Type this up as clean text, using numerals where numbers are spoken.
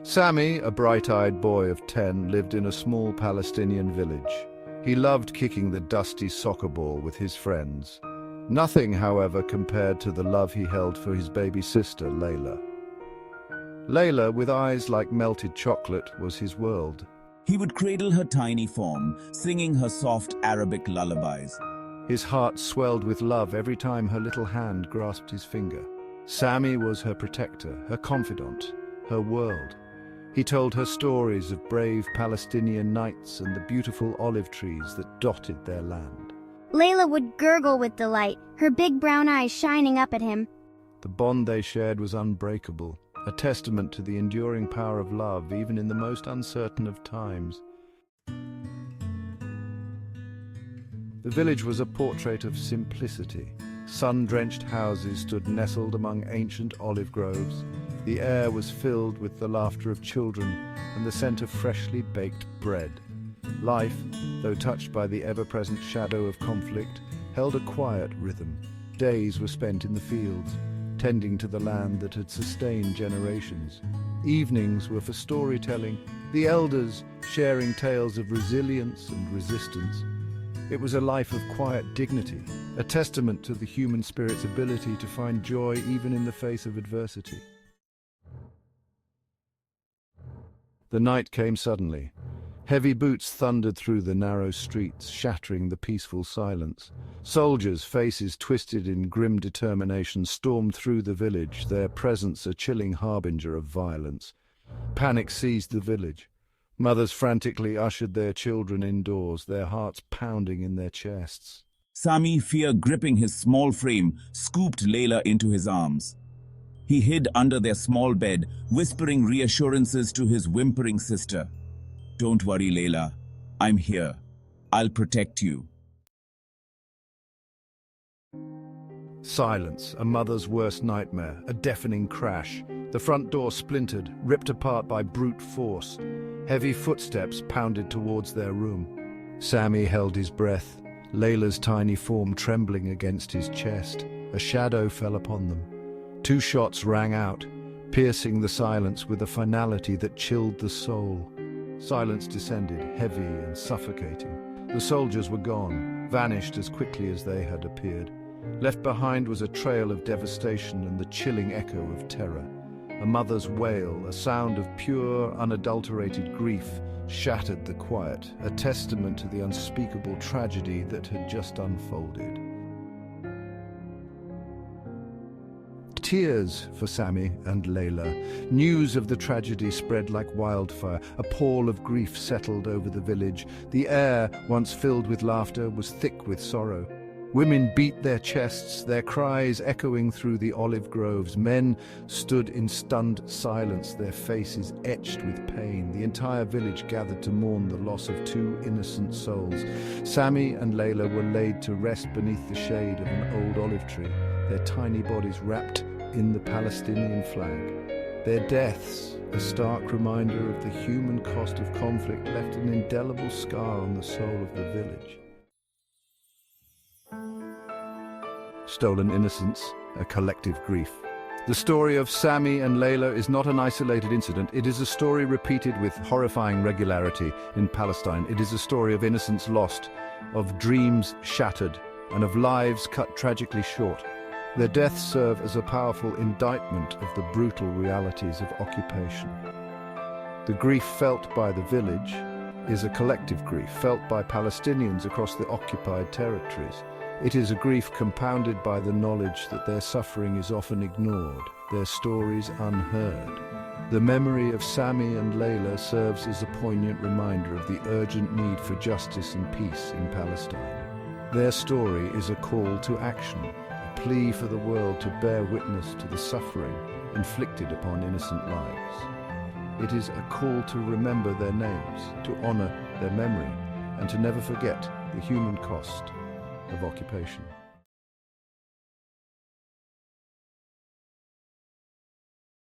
Sami, a bright-eyed boy of 10, lived in a small Palestinian village. He loved kicking the dusty soccer ball with his friends. Nothing, however, compared to the love he held for his baby sister, Layla. Layla, with eyes like melted chocolate, was his world. He would cradle her tiny form, singing her soft Arabic lullabies. His heart swelled with love every time her little hand grasped his finger. Sami was her protector, her confidant, her world. He told her stories of brave Palestinian knights and the beautiful olive trees that dotted their land. Layla would gurgle with delight, her big brown eyes shining up at him. The bond they shared was unbreakable, a testament to the enduring power of love, even in the most uncertain of times. The village was a portrait of simplicity. Sun-drenched houses stood nestled among ancient olive groves. The air was filled with the laughter of children and the scent of freshly baked bread. Life, though touched by the ever-present shadow of conflict, held a quiet rhythm. Days were spent in the fields, tending to the land that had sustained generations. Evenings were for storytelling, the elders sharing tales of resilience and resistance. It was a life of quiet dignity, a testament to the human spirit's ability to find joy even in the face of adversity. The night came suddenly. Heavy boots thundered through the narrow streets, shattering the peaceful silence. Soldiers, faces twisted in grim determination, stormed through the village, their presence a chilling harbinger of violence. Panic seized the village. Mothers frantically ushered their children indoors, their hearts pounding in their chests. Sami, fear gripping his small frame, scooped Layla into his arms. He hid under their small bed, whispering reassurances to his whimpering sister. "Don't worry, Layla. I'm here. I'll protect you." Silence, a mother's worst nightmare, a deafening crash. The front door splintered, ripped apart by brute force. Heavy footsteps pounded towards their room. Sami held his breath, Layla's tiny form trembling against his chest. A shadow fell upon them. 2 shots rang out, piercing the silence with a finality that chilled the soul. Silence descended, heavy and suffocating. The soldiers were gone, vanished as quickly as they had appeared. Left behind was a trail of devastation and the chilling echo of terror. A mother's wail, a sound of pure, unadulterated grief, shattered the quiet, a testament to the unspeakable tragedy that had just unfolded. Tears for Sami and Layla. News of the tragedy spread like wildfire. A pall of grief settled over the village. The air, once filled with laughter, was thick with sorrow. Women beat their chests, their cries echoing through the olive groves. Men stood in stunned silence, their faces etched with pain. The entire village gathered to mourn the loss of 2 innocent souls. Sami and Layla were laid to rest beneath the shade of an old olive tree, their tiny bodies wrapped in the Palestinian flag. Their deaths, a stark reminder of the human cost of conflict, left an indelible scar on the soul of the village. Stolen innocence, a collective grief. The story of Sami and Layla is not an isolated incident. It is a story repeated with horrifying regularity in Palestine. It is a story of innocence lost, of dreams shattered, and of lives cut tragically short. Their deaths serve as a powerful indictment of the brutal realities of occupation. The grief felt by the village is a collective grief felt by Palestinians across the occupied territories. It is a grief compounded by the knowledge that their suffering is often ignored, their stories unheard. The memory of Sami and Layla serves as a poignant reminder of the urgent need for justice and peace in Palestine. Their story is a call to action, a plea for the world to bear witness to the suffering inflicted upon innocent lives. It is a call to remember their names, to honor their memory, and to never forget the human cost of occupation.